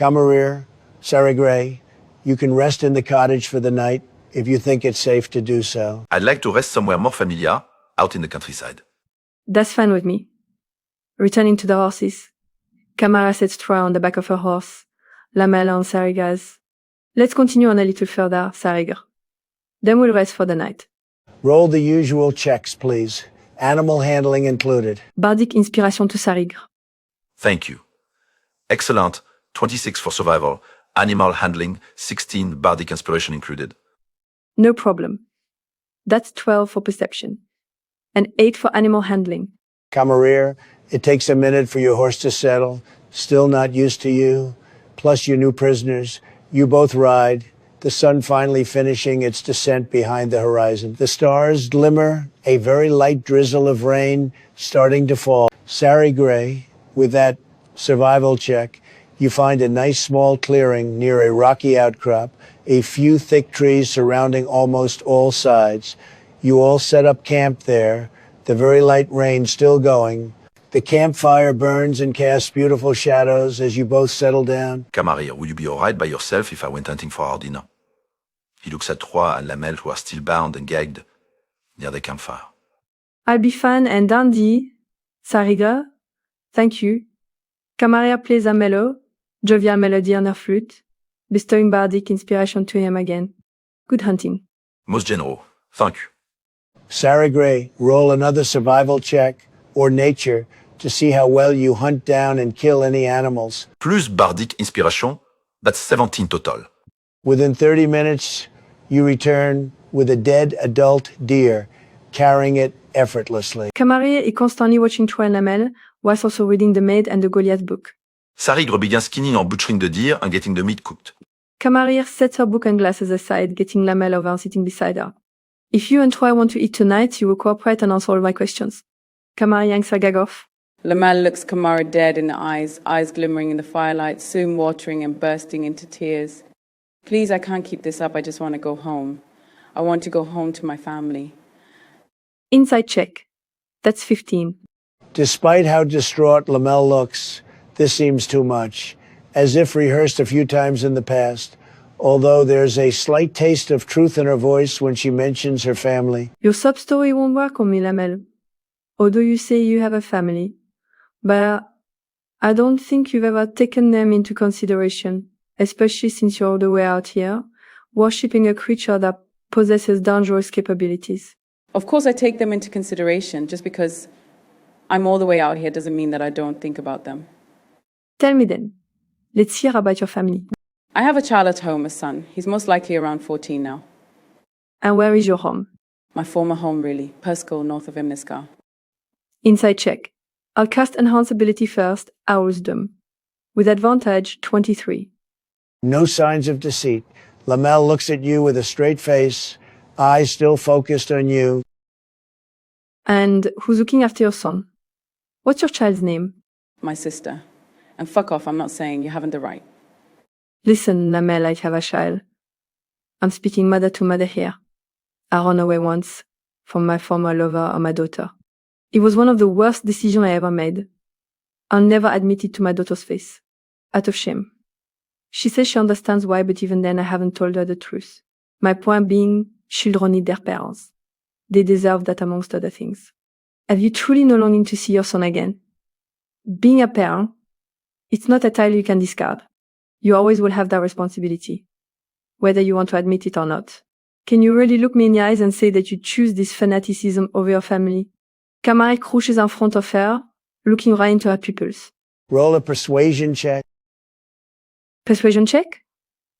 Camerier, Sarah Gray, you can rest in the cottage for the night if you think it's safe to do so. I'd like to rest somewhere more familiar, out in the countryside. That's fine with me. Returning to the horses. Camara sets Troy on the back of her horse. Lamella on Sarigaz. Let's continue on a little further, Sarigre. Then we'll rest for the night. Roll the usual checks, please. Animal handling included. Bardic inspiration to Sarigre. Thank you. Excellent. 26 for survival. Animal handling, 16 bardic inspiration included. No problem. That's 12 for perception. And 8 for animal handling. Camerier, it takes a minute for your horse to settle. Still not used to you. Plus your new prisoners. You both ride. The sun finally finishing its descent behind the horizon. The stars glimmer, a very light drizzle of rain starting to fall. Sarah Gray, with that survival check, you find a nice small clearing near a rocky outcrop, a few thick trees surrounding almost all sides. You all set up camp there, the very light rain still going. The campfire burns and casts beautiful shadows as you both settle down. Camarier, would you be alright by yourself if I went hunting for our dinner? He looks at Troy and Lamel, who are still bound and gagged near the campfire. I'll be fine and dandy. Sarigre, thank you. Camaria plays a mellow, jovial melody on her flute, bestowing bardic inspiration to him again. Good hunting. Most general, thank you. Sarah Gray, roll another survival check or nature to see how well you hunt down and kill any animals. Plus bardic inspiration, that's 17 total. Within 30 minutes, you return with a dead adult deer, carrying it effortlessly. Camaria is constantly watching Troy and Lamel, whilst also reading the Maid and the Goliath book. Sarigre began skinning or butchering the deer and getting the meat cooked. Camaria sets her book and glasses aside, getting Lamel over and sitting beside her. If you and Troy want to eat tonight, you will cooperate and answer all my questions. Camaria yanks her gag off. Lamel looks Kamara dead in the eyes glimmering in the firelight, soon watering and bursting into tears. Please, I can't keep this up. I just want to go home. I want to go home to my family. Insight check. That's 15. Despite how distraught Lamel looks, this seems too much, as if rehearsed a few times in the past, although there's a slight taste of truth in her voice when she mentions her family. Your sub-story won't work on me, Lamel. Although you say you have a family. But I don't think you've ever taken them into consideration, especially since you're all the way out here, worshipping a creature that possesses dangerous capabilities. Of course I take them into consideration. Just because I'm all the way out here doesn't mean that I don't think about them. Tell me then. Let's hear about your family. I have a child at home, a son. He's most likely around 14 now. And where is your home? My former home, really. Perskal, north of Imniskar. Insight check. I'll cast Enhance ability first, our wisdom. With advantage, 23. No signs of deceit. Lamel looks at you with a straight face, eyes still focused on you. And who's looking after your son? What's your child's name? My sister. And fuck off, I'm not saying you haven't the right. Listen, Lamel, I have a child. I'm speaking mother to mother here. I ran away once from my former lover or my daughter. It was one of the worst decisions I ever made. I'll never admit it to my daughter's face. Out of shame. She says she understands why, but even then I haven't told her the truth. My point being, children need their parents. They deserve that amongst other things. Have you truly no longing to see your son again? Being a parent, it's not a title you can discard. You always will have that responsibility, whether you want to admit it or not. Can you really look me in the eyes and say that you choose this fanaticism over your family? Kamari crouches in front of her, looking right into her pupils. Roll a persuasion check. Persuasion check?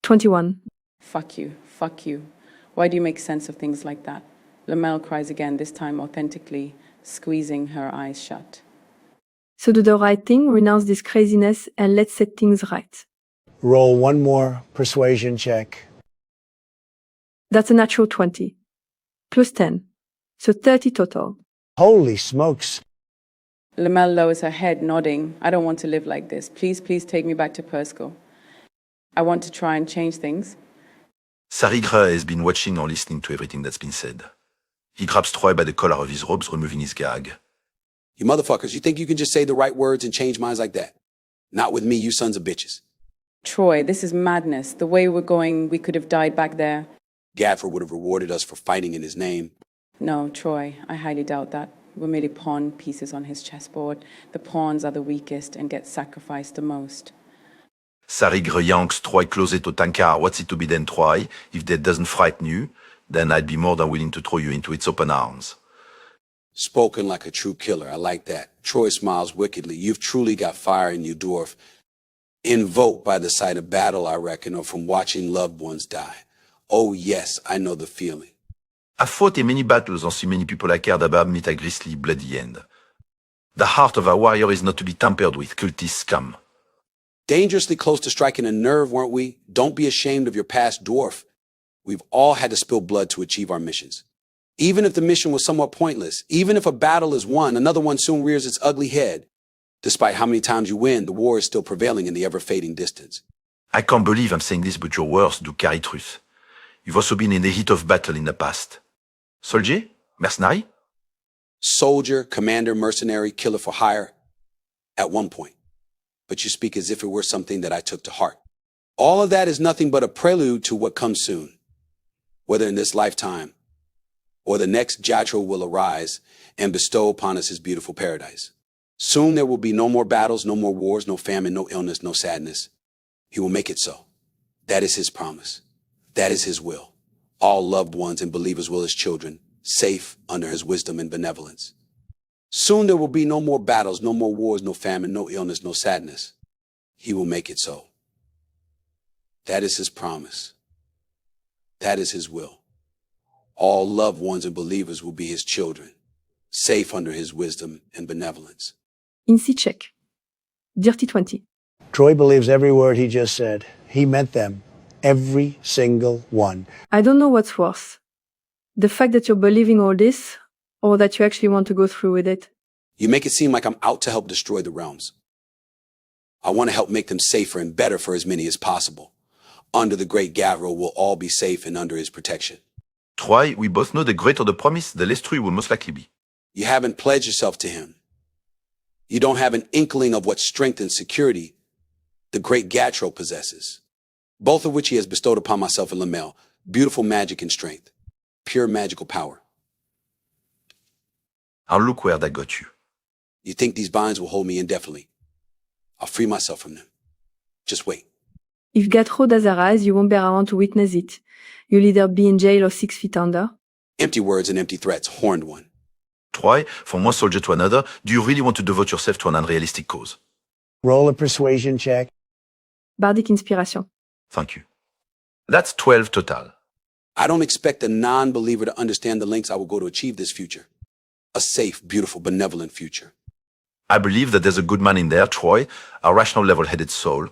21. Fuck you. Fuck you. Why do you make sense of things like that? Lamel cries again, this time authentically, squeezing her eyes shut. So do the right thing, renounce this craziness, and let's set things right. Roll one more persuasion check. That's a natural 20. Plus 10. So 30 total. Holy smokes. Lamel lowers her head, nodding. I don't want to live like this. Please, please take me back to Perskal. I want to try and change things. Sarigre has been watching or listening to everything that's been said. He grabs Troy by the collar of his robes, removing his gag. You motherfuckers, you think you can just say the right words and change minds like that? Not with me, you sons of bitches. Troy, this is madness. The way we're going, we could have died back there. Gaffer would have rewarded us for fighting in his name. No, Troy, I highly doubt that. We're merely pawn pieces on his chessboard. The pawns are the weakest and get sacrificed the most. Sarigre yanks Troy closet au tankard. What's it to be then, Troy? If that doesn't frighten you, then I'd be more than willing to throw you into its open arms. Spoken like a true killer. I like that. Troy smiles wickedly. You've truly got fire in you, dwarf. Invoked by the sight of battle, I reckon, or from watching loved ones die. Oh yes, I know the feeling. I've fought in many battles and seen many people I cared about meet a grisly, bloody end. The heart of a warrior is not to be tampered with, cultist scum. Dangerously close to striking a nerve, weren't we? Don't be ashamed of your past, dwarf. We've all had to spill blood to achieve our missions. Even if the mission was somewhat pointless, even if a battle is won, another one soon rears its ugly head. Despite how many times you win, the war is still prevailing in the ever-fading distance. I can't believe I'm saying this, but your words do carry truth. You've also been in the heat of battle in the past. Soldier? Mercenary? Soldier, commander, mercenary, killer for hire. At one point. But you speak as if it were something that I took to heart. All of that is nothing but a prelude to what comes soon. Whether in this lifetime or the next, Jatro will arise and bestow upon us his beautiful paradise. Soon there will be no more battles, no more wars, no famine, no illness, no sadness. He will make it so. That is his promise. That is his will. All loved ones and believers will his children, safe under his wisdom and benevolence. Soon there will be no more battles, no more wars, no famine, no illness, no sadness. He will make it so. That is his promise. That is his will. All loved ones and believers will be his children, safe under his wisdom and benevolence. In C check. Dirty 20. Troy believes every word he just said. He meant them. Every single one. I don't know what's worse. The fact that you're believing all this, or that you actually want to go through with it. You make it seem like I'm out to help destroy the realms. I want to help make them safer and better for as many as possible. Under the great Gavro, we'll all be safe and under his protection. Troy, we both know the greater the promise, the less true it will most likely be. You haven't pledged yourself to him. You don't have an inkling of what strength and security the great Gatro possesses, both of which he has bestowed upon myself and Lamel. Beautiful magic and strength, pure magical power. Now look where that got you. You think these binds will hold me indefinitely? I'll free myself from them. Just wait. If Gatro does arise, you won't be around to witness it. You'll either be in jail or 6 feet under. Empty words and empty threats, horned one. Troy, from one soldier to another, do you really want to devote yourself to an unrealistic cause? Roll a persuasion check. Bardic Inspiration. Thank you. That's 12 total. I don't expect a non-believer to understand the lengths I will go to achieve this future. A safe, beautiful, benevolent future. I believe that there's a good man in there, Troy, a rational, level-headed soul.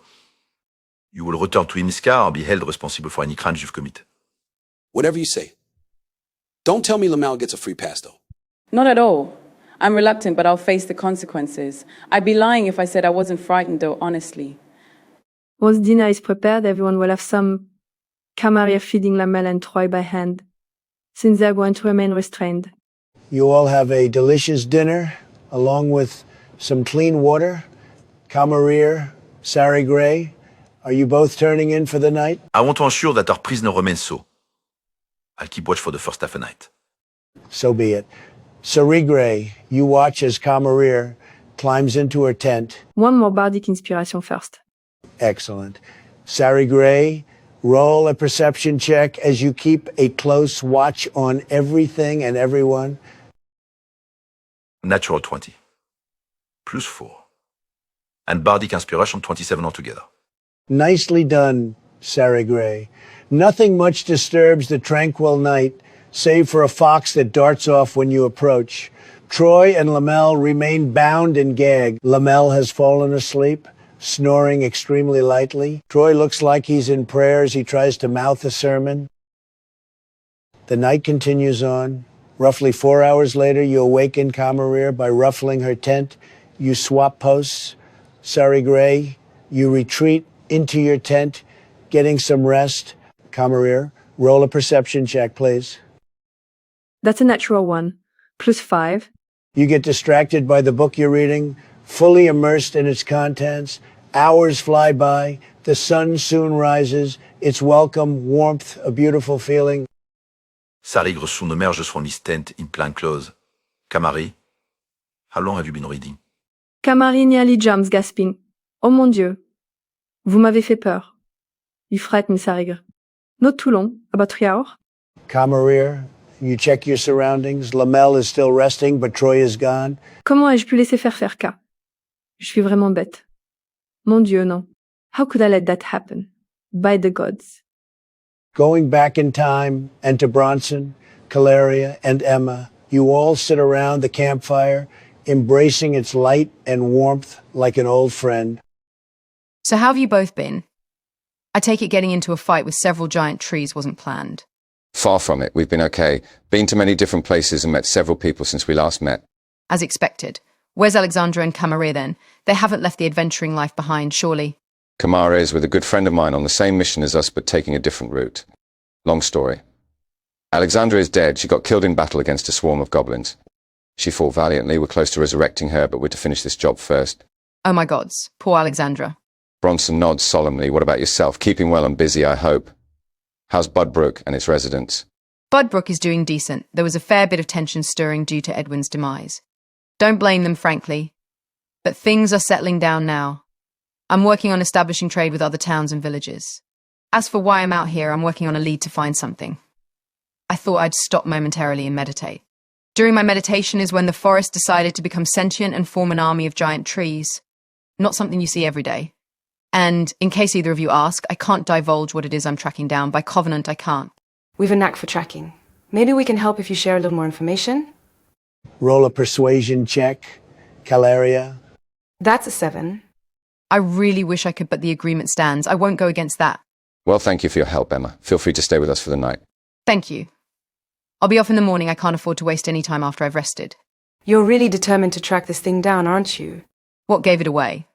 You will return to Imiskar and be held responsible for any crimes you've committed. Whatever you say. Don't tell me Lamel gets a free pass, though. Not at all. I'm reluctant, but I'll face the consequences. I'd be lying if I said I wasn't frightened, though, honestly. Once dinner is prepared, everyone will have some Camarilla feeding Lamel and Troy by hand, since they're going to remain restrained. You all have a delicious dinner, along with some clean water. Camarilla, Sari Gray, are you both turning in for the night? I want to ensure that our prisoner remains so. I'll keep watch for the first half a night. So be it. Sari Gray, you watch as Camarilla climbs into her tent. One more Bardic Inspiration first. Excellent. Sari Gray, roll a perception check as you keep a close watch on everything and everyone. Natural 20. Plus 4. And Bardic Inspiration 27 altogether. Nicely done, Sari Gray. Nothing much disturbs the tranquil night, save for a fox that darts off when you approach. Troy and Lamel remain bound and gagged. Lamel has fallen asleep, snoring extremely lightly. Troy looks like he's in prayer as he tries to mouth a sermon. The night continues on. Roughly 4 hours later, you awaken Camarilla by ruffling her tent. You swap posts. Sari Gray, you retreat into your tent, getting some rest. Camarilla, roll a perception check, please. That's a natural 1. Plus 5. You get distracted by the book you're reading, fully immersed in its contents. Hours fly by. The sun soon rises, its welcome warmth, a beautiful feeling. Sarigre zoenermerge from his tent in plain clothes. Kamari, how long have you been reading? Kamari nearly jumps, gasping. Oh mon Dieu. Vous m'avez fait peur. You frightened me, Sarigre. Not too long, about 3 hours. Kamarir, you check your surroundings. Lamel is still resting, but Troy is gone. Comment ai-je pu laisser faire K? Je suis vraiment bête. Mon Dieu, non. How could I let that happen? By the gods. Going back in time, enter Bronson, Caleria, and Emma. You all sit around the campfire, embracing its light and warmth like an old friend. So how have you both been? I take it getting into a fight with several giant trees wasn't planned. Far from it. We've been okay. Been to many different places and met several people since we last met. As expected. Where's Alexandra and Kamari then? They haven't left the adventuring life behind, surely. Kamara is with a good friend of mine on the same mission as us but taking a different route. Long story. Alexandra is dead. She got killed in battle against a swarm of goblins. She fought valiantly. We're close to resurrecting her, but we're to finish this job first. Oh my gods, poor Alexandra. Bronson nods solemnly. What about yourself? Keeping well and busy, I hope. How's Budbrook and its residents? Budbrook is doing decent. There was a fair bit of tension stirring due to Edwin's demise. Don't blame them, frankly. But things are settling down now. I'm working on establishing trade with other towns and villages. As for why I'm out here, I'm working on a lead to find something. I thought I'd stop momentarily and meditate. During my meditation is when the forest decided to become sentient and form an army of giant trees. Not something you see every day. And, in case either of you ask, I can't divulge what it is I'm tracking down. By covenant, I can't. We've a knack for tracking. Maybe we can help if you share a little more information? Roll a persuasion check. Caleria. That's a 7. I really wish I could, but the agreement stands. I won't go against that. Well, thank you for your help, Emma. Feel free to stay with us for the night. Thank you. I'll be off in the morning. I can't afford to waste any time after I've rested. You're really determined to track this thing down, aren't you? What gave it away?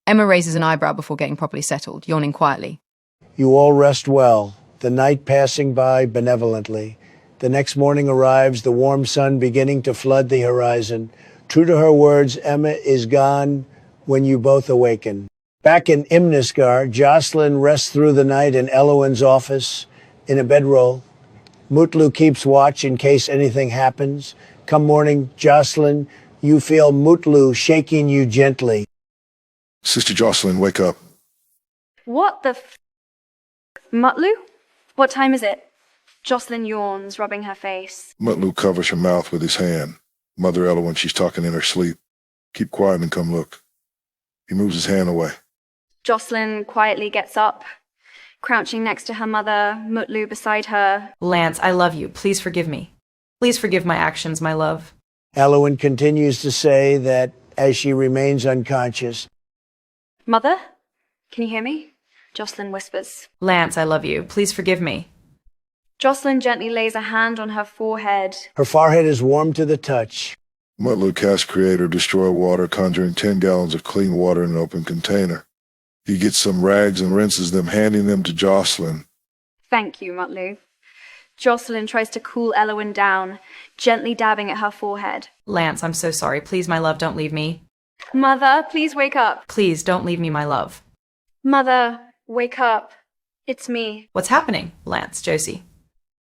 Emma raises an eyebrow before getting properly settled, yawning quietly. You all rest well, the night passing by benevolently. The next morning arrives, the warm sun beginning to flood the horizon. True to her words, Emma is gone when you both awaken. Back in Imnisgar, Jocelyn rests through the night in Elowen's office in a bedroll. Mutlu keeps watch in case anything happens. Come morning, Jocelyn, you feel Mutlu shaking you gently. Sister Jocelyn, wake up. What the Mutlu? What time is it? Jocelyn yawns, rubbing her face. Mutlu covers her mouth with his hand. Mother Elowen, she's talking in her sleep. Keep quiet and come look. He moves his hand away. Jocelyn quietly gets up, crouching next to her mother, Mutlu beside her. Lance, I love you. Please forgive me. Please forgive my actions, my love. Elowen continues to say that as she remains unconscious. Mother? Can you hear me? Jocelyn whispers. Lance, I love you. Please forgive me. Jocelyn gently lays a hand on her forehead. Her forehead is warm to the touch. Mutlu casts Create or Destroy Water, conjuring 10 gallons of clean water in an open container. He gets some rags and rinses them, handing them to Jocelyn. Thank you, Mutlu. Jocelyn tries to cool Elowen down, gently dabbing at her forehead. Lance, I'm so sorry. Please, my love, don't leave me. Mother, please wake up. Please, don't leave me, my love. Mother, wake up. It's me. What's happening? Lance, Josie.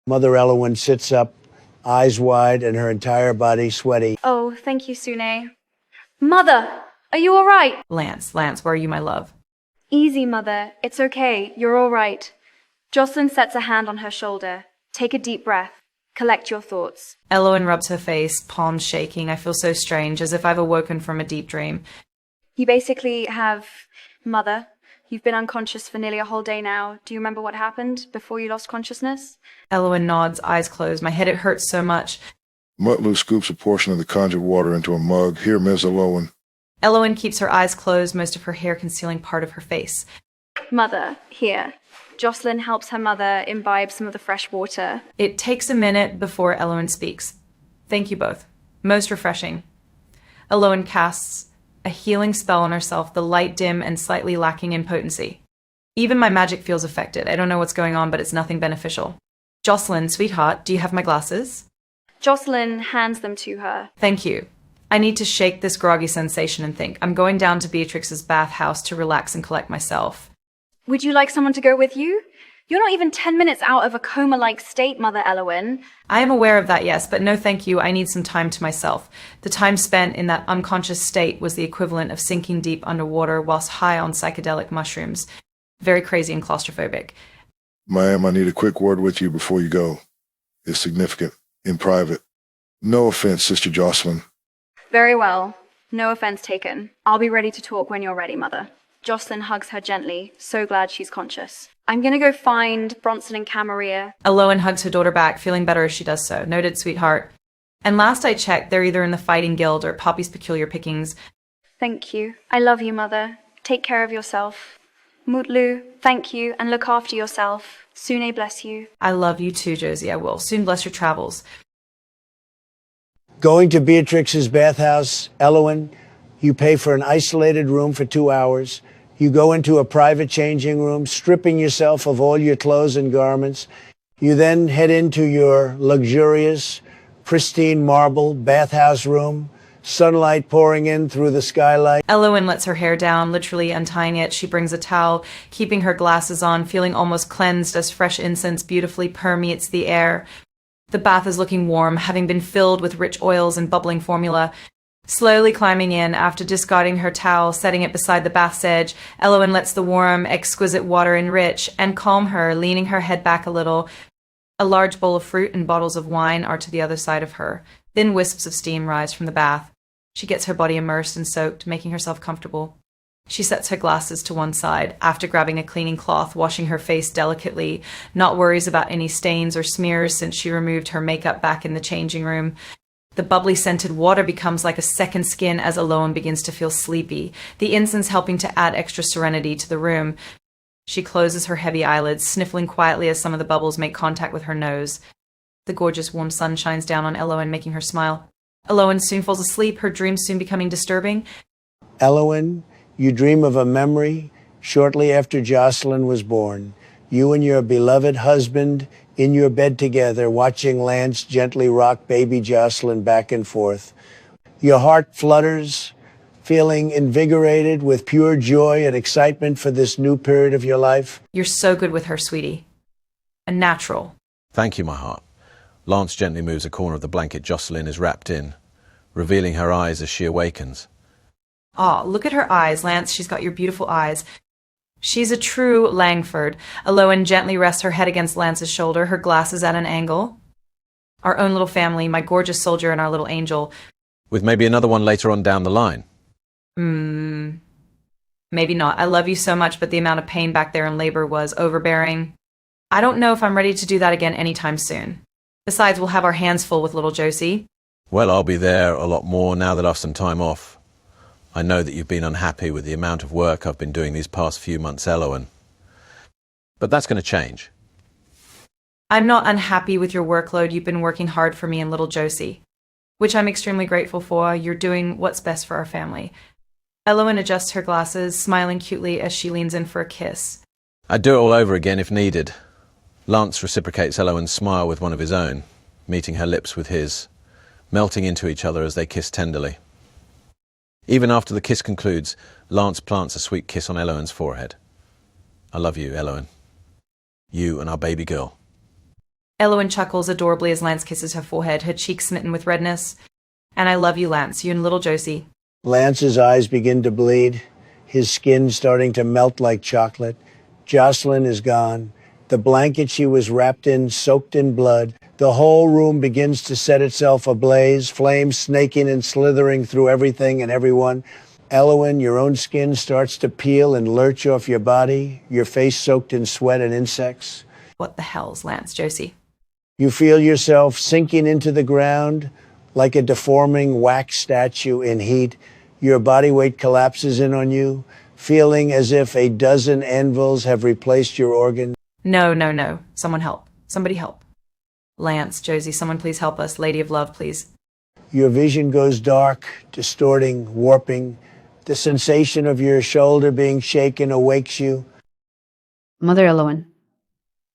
Mother Elowen sits up, eyes wide and her entire body sweaty. Oh, thank you, Sune. Mother, are you all right? Lance, where are you, my love? Easy, Mother. It's okay. You're all right. Jocelyn sets a hand on her shoulder. Take a deep breath. Collect your thoughts. Elowen rubs her face, palms shaking. I feel so strange, as if I've awoken from a deep dream. You basically have... Mother, you've been unconscious for nearly a whole day now. Do you remember what happened before you lost consciousness? Elowen nods, eyes closed. My head, it hurts so much. Mutlu scoops a portion of the conjured water into a mug. Here, Ms. Elowen. Elowen keeps her eyes closed, most of her hair concealing part of her face. Mother, here. Jocelyn helps her mother imbibe some of the fresh water. It takes a minute before Elowen speaks. Thank you both. Most refreshing. Elowen casts a healing spell on herself, the light dim and slightly lacking in potency. Even my magic feels affected. I don't know what's going on, but it's nothing beneficial. Jocelyn, sweetheart, do you have my glasses? Jocelyn hands them to her. Thank you. I need to shake this groggy sensation and think. I'm going down to Beatrix's bathhouse to relax and collect myself. Would you like someone to go with you? You're not even 10 minutes out of a coma-like state, Mother Elowen. I am aware of that, yes, but no thank you. I need some time to myself. The time spent in that unconscious state was the equivalent of sinking deep underwater whilst high on psychedelic mushrooms. Very crazy and claustrophobic. Ma'am, I need a quick word with you before you go. It's significant. In private. No offense, Sister Jocelyn. Very well. No offense taken. I'll be ready to talk when you're ready, Mother. Jocelyn hugs her gently, so glad she's conscious. I'm gonna go find Bronson and Camarilla. Elowen hugs her daughter back, feeling better as she does so. Noted, sweetheart. And last I checked, they're either in the Fighting Guild or Poppy's Peculiar Pickings. Thank you. I love you, Mother. Take care of yourself. Mutlu, thank you, and look after yourself. Sune bless you. I love you too, Josie, I will. Soon bless your travels. Going to Beatrix's bathhouse, Elowen, you pay for an isolated room for 2 hours. You go into a private changing room, stripping yourself of all your clothes and garments. You then head into your luxurious, pristine marble bathhouse room, sunlight pouring in through the skylight. Elowen lets her hair down, literally untying it. She brings a towel, keeping her glasses on, feeling almost cleansed as fresh incense beautifully permeates the air. The bath is looking warm, having been filled with rich oils and bubbling formula. Slowly climbing in, after discarding her towel, setting it beside the bath's edge, Elowen lets the warm, exquisite water enrich and calm her, leaning her head back a little. A large bowl of fruit and bottles of wine are to the other side of her. Thin wisps of steam rise from the bath. She gets her body immersed and soaked, making herself comfortable. She sets her glasses to one side, after grabbing a cleaning cloth, washing her face delicately, not worries about any stains or smears since she removed her makeup back in the changing room. The bubbly scented water becomes like a second skin as Elowen begins to feel sleepy, the incense helping to add extra serenity to the room. She closes her heavy eyelids, sniffling quietly as some of the bubbles make contact with her nose. The gorgeous warm sun shines down on Elowen, making her smile. Elowen soon falls asleep, her dreams soon becoming disturbing. Elowen, you dream of a memory shortly after Jocelyn was born. You and your beloved husband in your bed together, watching Lance gently rock baby Jocelyn back and forth. Your heart flutters, feeling invigorated with pure joy and excitement for this new period of your life. You're so good with her, sweetie. A natural. Thank you, my heart. Lance gently moves a corner of the blanket Jocelyn is wrapped in, revealing her eyes as she awakens. Aw, look at her eyes, Lance. She's got your beautiful eyes. She's a true Langford. Elowen gently rests her head against Lance's shoulder, her glasses at an angle. Our own little family, my gorgeous soldier and our little angel. With maybe another one later on down the line. Maybe not. I love you so much, but the amount of pain back there in labor was overbearing. I don't know if I'm ready to do that again anytime soon. Besides, we'll have our hands full with little Josie. Well, I'll be there a lot more now that I've some time off. I know that you've been unhappy with the amount of work I've been doing these past few months, Elowen. But that's going to change. I'm not unhappy with your workload. You've been working hard for me and little Josie, which I'm extremely grateful for. You're doing what's best for our family. Elowen adjusts her glasses, smiling cutely as she leans in for a kiss. I'd do it all over again if needed. Lance reciprocates Elowen's smile with one of his own, meeting her lips with his, melting into each other as they kiss tenderly. Even after the kiss concludes, Lance plants a sweet kiss on Elowen's forehead. I love you, Elowen. You and our baby girl. Elowen chuckles adorably as Lance kisses her forehead, her cheeks smitten with redness. And I love you, Lance, you and little Josie. Lance's eyes begin to bleed, his skin starting to melt like chocolate. Jocelyn is gone. The blanket she was wrapped in soaked in blood. The whole room begins to set itself ablaze, flames snaking and slithering through everything and everyone. Elowen, your own skin starts to peel and lurch off your body, your face soaked in sweat and insects. What the hell's Lance, Josie? You feel yourself sinking into the ground like a deforming wax statue in heat. Your body weight collapses in on you, feeling as if a dozen anvils have replaced your organs. No. Someone help. Somebody help. Lance, Josie, someone please help us. Lady of Love, please. Your vision goes dark, distorting, warping. The sensation of your shoulder being shaken awakes you. Mother Elowen.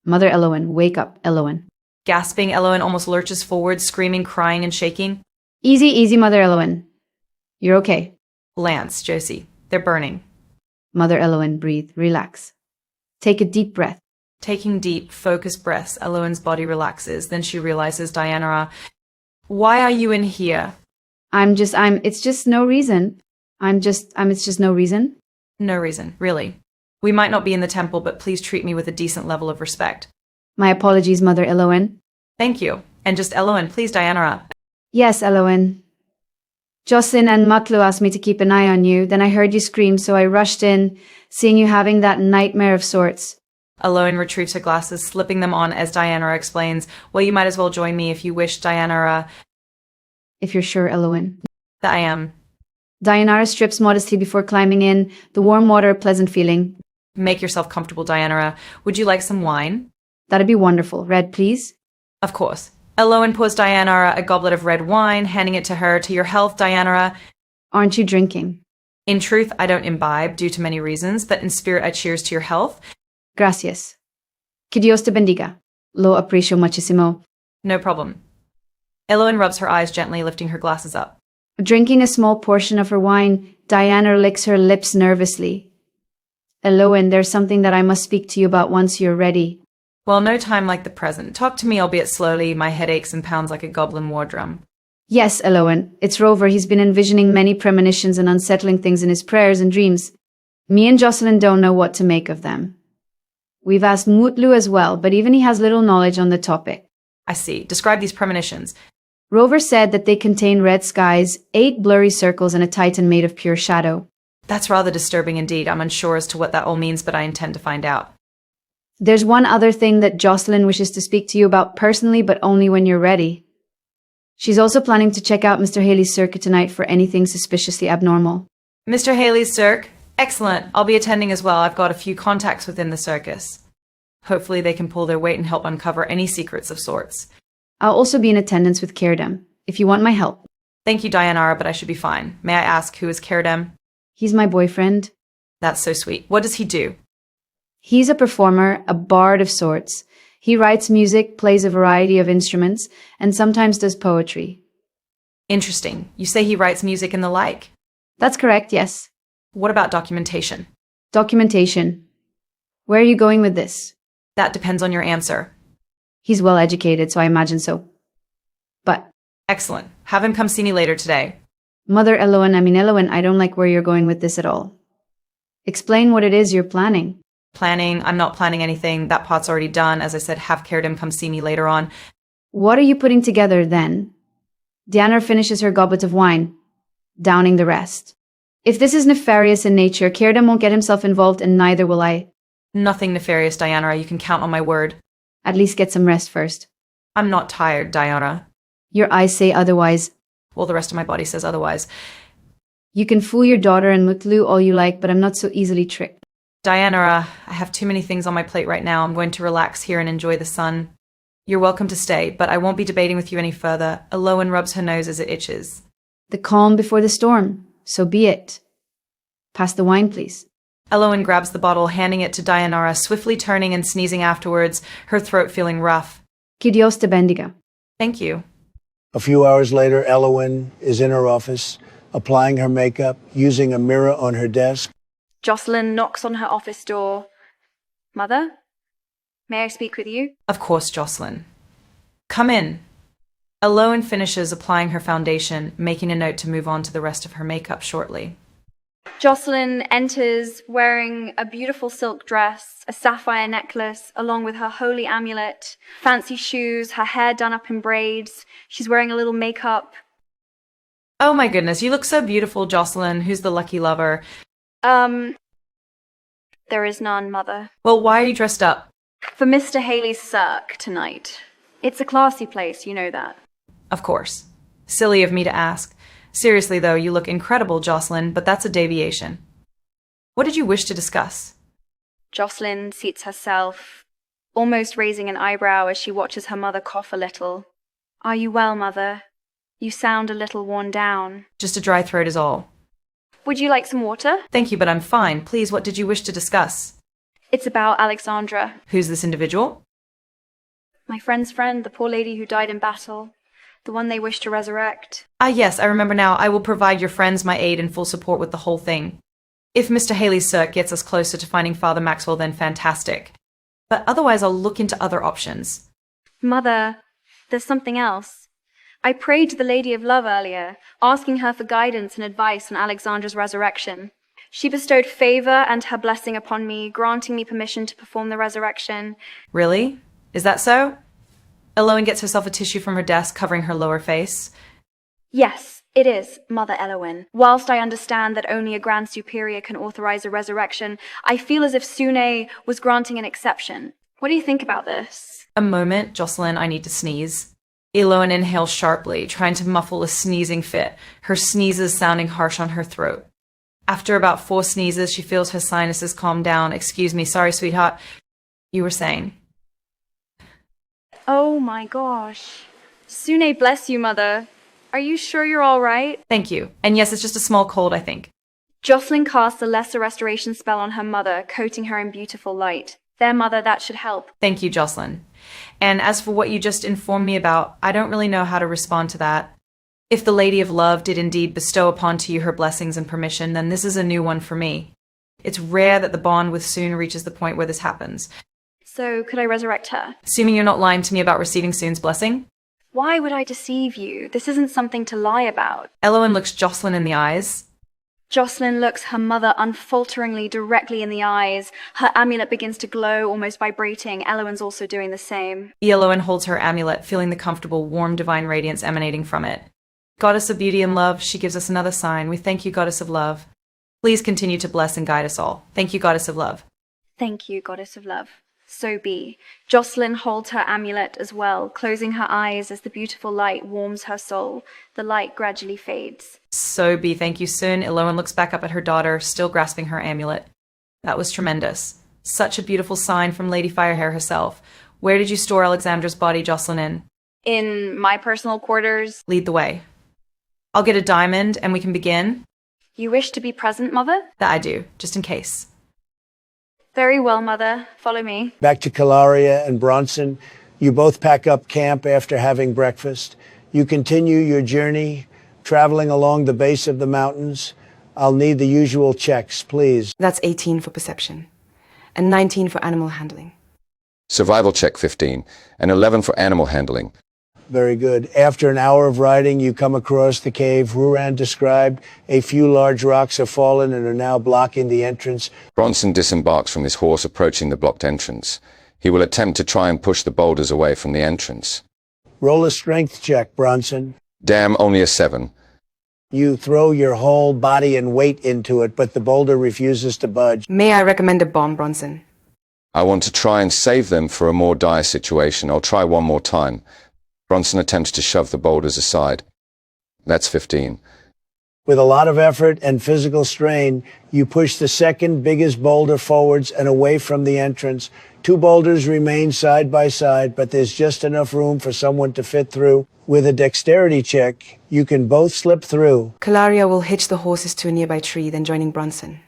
Mother Elowen, wake up, Elowen. Gasping, Elowen almost lurches forward, screaming, crying, and shaking. Easy, Mother Elowen. You're okay. Lance, Josie, they're burning. Mother Elowen, breathe, relax. Take a deep breath. Taking deep, focused breaths, Elowen's body relaxes. Then she realizes, Diana, why are you in here? It's just no reason. It's just no reason. No reason, really. We might not be in the temple, but please treat me with a decent level of respect. My apologies, Mother Elowen. Thank you. And just Elowen, please, Diana. Yes, Elowen. Jocelyn and Mutlu asked me to keep an eye on you. Then I heard you scream, so I rushed in, seeing you having that nightmare of sorts. Elowen retrieves her glasses, slipping them on as Diana explains, well, you might as well join me if you wish, Diana. If you're sure, Elowen. That I am. Diana strips modestly before climbing in, the warm water a pleasant feeling. Make yourself comfortable, Diana. Would you like some wine? That'd be wonderful. Red, please. Of course. Elowen pours Diana a goblet of red wine, handing it to her. To your health, Diana. Aren't you drinking? In truth, I don't imbibe due to many reasons, but in spirit I cheers to your health. Gracias. Que Dios te bendiga. Lo aprecio muchísimo. No problem. Elowen rubs her eyes gently, lifting her glasses up. Drinking a small portion of her wine, Diana licks her lips nervously. Elowen, there's something that I must speak to you about once you're ready. Well, no time like the present. Talk to me, albeit slowly. My head aches and pounds like a goblin war drum. Yes, Elowen. It's Rover. He's been envisioning many premonitions and unsettling things in his prayers and dreams. Me and Jocelyn don't know what to make of them. We've asked Mutlu as well, but even he has little knowledge on the topic. I see. Describe these premonitions. Rover said that they contain red skies, 8 blurry circles, and a titan made of pure shadow. That's rather disturbing indeed. I'm unsure as to what that all means, but I intend to find out. There's one other thing that Jocelyn wishes to speak to you about personally, but only when you're ready. She's also planning to check out Mr. Haley's circuit tonight for anything suspiciously abnormal. Mr. Haley's circ? Excellent. I'll be attending as well. I've got a few contacts within the circus. Hopefully they can pull their weight and help uncover any secrets of sorts. I'll also be in attendance with Kirdem, if you want my help. Thank you, Diana, but I should be fine. May I ask, who is Kirdem? He's my boyfriend. That's so sweet. What does he do? He's a performer, a bard of sorts. He writes music, plays a variety of instruments, and sometimes does poetry. Interesting. You say he writes music and the like? That's correct, yes. What about documentation? Documentation. Where are you going with this? That depends on your answer. He's well educated, so I imagine so. But... Excellent. Have him come see me later today. Mother Elowen, I don't like where you're going with this at all. Explain what it is you're planning. Planning? I'm not planning anything. That part's already done. As I said, have Kirdem come see me later on. What are you putting together then? Diana finishes her goblet of wine, downing the rest. If this is nefarious in nature, Kirdem won't get himself involved, and neither will I. Nothing nefarious, Diana. You can count on my word. At least get some rest first. I'm not tired, Diana. Your eyes say otherwise. Well, the rest of my body says otherwise. You can fool your daughter and Mutlu all you like, but I'm not so easily tricked. Diana, I have too many things on my plate right now. I'm going to relax here and enjoy the sun. You're welcome to stay, but I won't be debating with you any further. Elowen rubs her nose as it itches. The calm before the storm. So be it. Pass the wine, please. Elowen grabs the bottle, handing it to Diana, swiftly turning and sneezing afterwards, her throat feeling rough. Que Dios te bendiga. Thank you. A few hours later, Elowen is in her office, applying her makeup, using a mirror on her desk. Jocelyn knocks on her office door. Mother? May I speak with you? Of course, Jocelyn. Come in. Elowen finishes applying her foundation, making a note to move on to the rest of her makeup shortly. Jocelyn enters wearing a beautiful silk dress, a sapphire necklace, along with her holy amulet, fancy shoes, her hair done up in braids. She's wearing a little makeup. Oh my goodness, you look so beautiful, Jocelyn. Who's the lucky lover? There is none, Mother. Well, why are you dressed up? For Mr. Haley's cirque tonight. It's a classy place, you know that. Of course. Silly of me to ask. Seriously, though, you look incredible, Jocelyn, but that's a deviation. What did you wish to discuss? Jocelyn seats herself, almost raising an eyebrow as she watches her mother cough a little. Are you well, Mother? You sound a little worn down. Just a dry throat is all. Would you like some water? Thank you, but I'm fine. Please, what did you wish to discuss? It's about Alexandra. Who's this individual? My friend's friend, the poor lady who died in battle. The one they wish to resurrect. Ah, yes, I remember now. I will provide your friends my aid and full support with the whole thing. If Mr. Haley's cert gets us closer to finding Father Maxwell, then fantastic. But otherwise, I'll look into other options. Mother, there's something else. I prayed to the Lady of Love earlier, asking her for guidance and advice on Alexandra's resurrection. She bestowed favor and her blessing upon me, granting me permission to perform the resurrection. Really? Is that so? Elowen gets herself a tissue from her desk covering her lower face. Yes, it is, Mother Elowen. Whilst I understand that only a Grand Superior can authorize a resurrection, I feel as if Sune was granting an exception. What do you think about this? A moment, Jocelyn, I need to sneeze. Elowen inhales sharply, trying to muffle a sneezing fit, her sneezes sounding harsh on her throat. After about 4 sneezes, she feels her sinuses calm down. Excuse me, sorry, sweetheart. You were saying? Oh my gosh. Sune bless you, Mother. Are you sure you're all right? Thank you. And yes, it's just a small cold, I think. Jocelyn casts a lesser restoration spell on her mother, coating her in beautiful light. There, Mother, that should help. Thank you, Jocelyn. And as for what you just informed me about, I don't really know how to respond to that. If the Lady of Love did indeed bestow upon to you her blessings and permission, then this is a new one for me. It's rare that the bond with Soon reaches the point where this happens. So, could I resurrect her? Assuming you're not lying to me about receiving Soon's blessing? Why would I deceive you? This isn't something to lie about. Elowen looks Jocelyn in the eyes. Jocelyn looks her mother unfalteringly directly in the eyes. Her amulet begins to glow, almost vibrating. Elowen's also doing the same. Elowen holds her amulet, feeling the comfortable, warm divine radiance emanating from it. Goddess of beauty and love, she gives us another sign. We thank you, Goddess of love. Please continue to bless and guide us all. Thank you, Goddess of love. Thank you, Goddess of love. So be. Jocelyn holds her amulet as well, closing her eyes as the beautiful light warms her soul. The light gradually fades. So be. Thank you, Soon. Elowen looks back up at her daughter, still grasping her amulet. That was tremendous. Such a beautiful sign from Lady Firehair herself. Where did you store Alexandra's body, Jocelyn? In my personal quarters. Lead the way. I'll get a diamond and we can begin. You wish to be present, Mother? That I do, just in case. Very well, Mother. Follow me. Back to Calaria and Bronson. You both pack up camp after having breakfast. You continue your journey, traveling along the base of the mountains. I'll need the usual checks, please. That's 18 for perception, and 19 for animal handling. Survival check 15, and 11 for animal handling. Very good. After an hour of riding, you come across the cave Ruran described. A few large rocks have fallen and are now blocking the entrance. Bronson disembarks from his horse approaching the blocked entrance. He will attempt to try and push the boulders away from the entrance. Roll a strength check, Bronson. Damn, only a 7. You throw your whole body and weight into it, but the boulder refuses to budge. May I recommend a bomb, Bronson? I want to try and save them for a more dire situation. I'll try one more time. Bronson attempts to shove the boulders aside. That's 15. With a lot of effort and physical strain, you push the second biggest boulder forwards and away from the entrance. 2 boulders remain side by side, but there's just enough room for someone to fit through. With a dexterity check, you can both slip through. Calaria will hitch the horses to a nearby tree, then joining Bronson.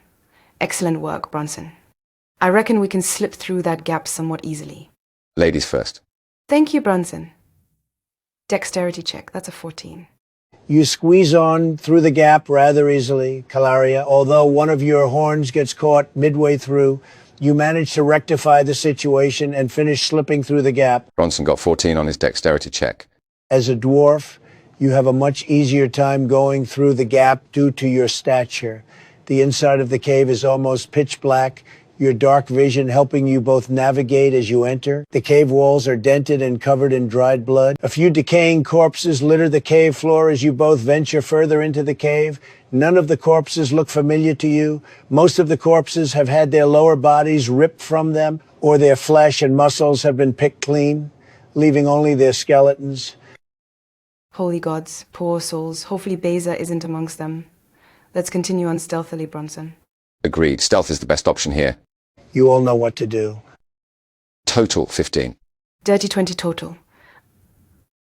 Excellent work, Bronson. I reckon we can slip through that gap somewhat easily. Ladies first. Thank you, Bronson. Dexterity check, that's a 14. You squeeze on through the gap rather easily, Calaria. Although one of your horns gets caught midway through, you manage to rectify the situation and finish slipping through the gap. Bronson got 14 on his dexterity check. As a dwarf, you have a much easier time going through the gap due to your stature. The inside of the cave is almost pitch black, your dark vision helping you both navigate as you enter. The cave walls are dented and covered in dried blood. A few decaying corpses litter the cave floor as you both venture further into the cave. None of the corpses look familiar to you. Most of the corpses have had their lower bodies ripped from them, or their flesh and muscles have been picked clean, leaving only their skeletons. Holy gods, poor souls. Hopefully Beza isn't amongst them. Let's continue on stealthily, Bronson. Agreed. Stealth is the best option here. You all know what to do. Total 15. Dirty 20 total.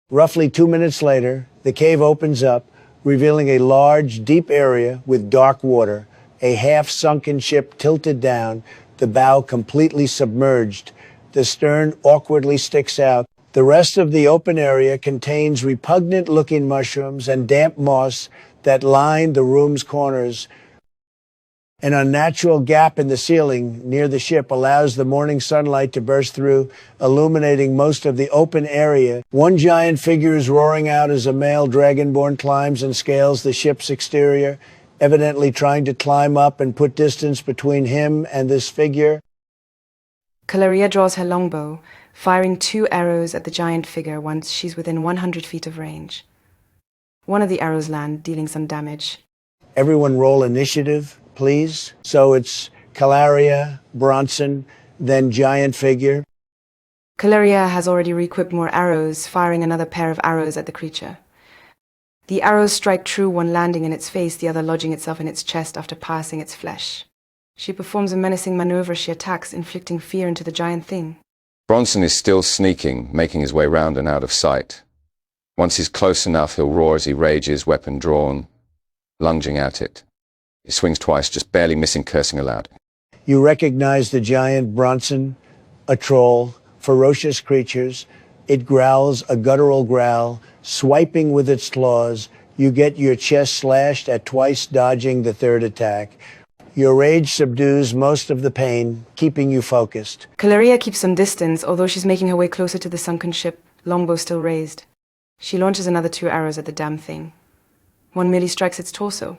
Roughly 2 minutes later, the cave opens up, revealing a large, deep area with dark water, a half-sunken ship tilted down, the bow completely submerged. The stern awkwardly sticks out. The rest of the open area contains repugnant-looking mushrooms and damp moss that line the room's corners. An unnatural gap in the ceiling near the ship allows the morning sunlight to burst through, illuminating most of the open area. One giant figure is roaring out as a male dragonborn climbs and scales the ship's exterior, evidently trying to climb up and put distance between him and this figure. Caleria draws her longbow, firing 2 arrows at the giant figure once she's within 100 feet of range. One of the arrows land, dealing some damage. Everyone roll initiative, please. So it's Caleria, Bronson, then giant figure. Caleria has already re-equipped more arrows, firing another pair of arrows at the creature. The arrows strike true, one landing in its face, the other lodging itself in its chest after passing its flesh. She performs a menacing maneuver. She attacks, inflicting fear into the giant thing. Bronson is still sneaking, making his way round and out of sight. Once he's close enough, he'll roar as he rages, weapon drawn, lunging at it. He swings twice, just barely missing, cursing aloud. You recognize the giant Bronson, a troll, ferocious creatures. It growls a guttural growl, swiping with its claws. You get your chest slashed at twice, dodging the third attack. Your rage subdues most of the pain, keeping you focused. Caleria keeps some distance, although she's making her way closer to the sunken ship, longbow still raised. She launches another 2 arrows at the damn thing. One merely strikes its torso.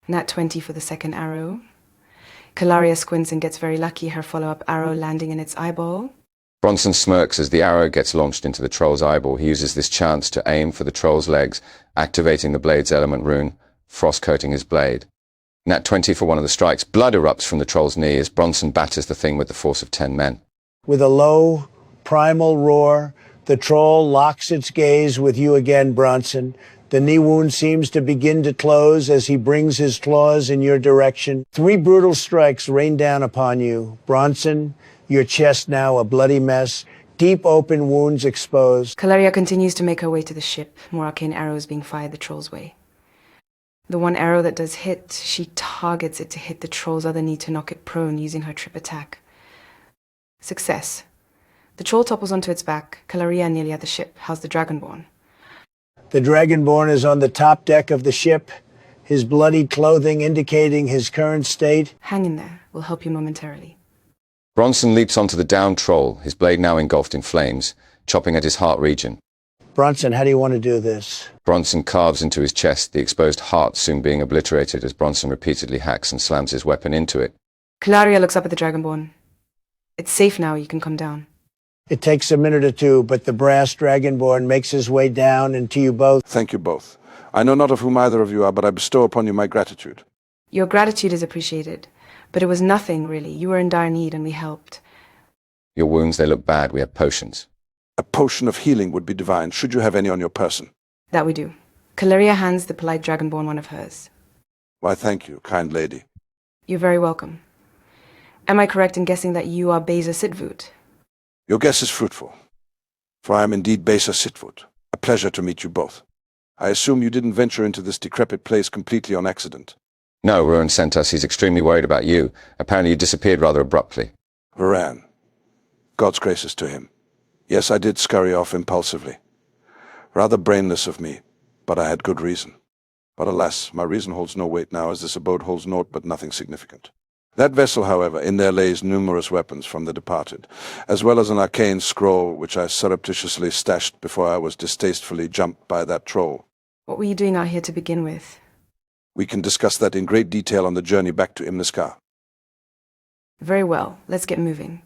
Nat 20 for the second arrow. Caleria squints and gets very lucky, her follow-up arrow landing in its eyeball. Bronson smirks as the arrow gets launched into the troll's eyeball. He uses this chance to aim for the troll's legs, activating the blade's element rune, frost-coating his blade. Nat 20 for one of the strikes. Blood erupts from the troll's knee as Bronson batters the thing with the force of 10 men. With a low, primal roar, the troll locks its gaze with you again, Bronson. The knee wound seems to begin to close as he brings his claws in your direction. 3 brutal strikes rain down upon you. Bronson, your chest now a bloody mess, deep open wounds exposed. Caleria continues to make her way to the ship, more arcane arrows being fired the troll's way. The one arrow that does hit, she targets it to hit the troll's other knee to knock it prone using her trip attack. Success. The troll topples onto its back. Caleria nearly at the ship. How's the dragonborn? The dragonborn is on the top deck of the ship, his bloodied clothing indicating his current state. Hang in there. We'll help you momentarily. Bronson leaps onto the downed troll, his blade now engulfed in flames, chopping at his heart region. Bronson, how do you want to do this? Bronson carves into his chest, the exposed heart soon being obliterated as Bronson repeatedly hacks and slams his weapon into it. Caleria looks up at the dragonborn. It's safe now. You can come down. It takes a minute or two, but the brass dragonborn makes his way down and to you both. Thank you both. I know not of whom either of you are, but I bestow upon you my gratitude. Your gratitude is appreciated, but it was nothing, really. You were in dire need, and we helped. Your wounds, they look bad. We have potions. A potion of healing would be divine, should you have any on your person. That we do. Caleria hands the polite dragonborn one of hers. Why, thank you, kind lady. You're very welcome. Am I correct in guessing that you are Beza Sitvut? Your guess is fruitful, for I am indeed Beza Sitvut. A pleasure to meet you both. I assume you didn't venture into this decrepit place completely on accident. No, Ruan sent us. He's extremely worried about you. Apparently you disappeared rather abruptly. Varan. God's graces to him. Yes, I did scurry off impulsively. Rather brainless of me, but I had good reason. But alas, my reason holds no weight now, as this abode holds naught but nothing significant. That vessel, however, in there lays numerous weapons from the departed, as well as an arcane scroll which I surreptitiously stashed before I was distastefully jumped by that troll. What were you doing out here to begin with? We can discuss that in great detail on the journey back to Imniskar. Very well. Let's get moving.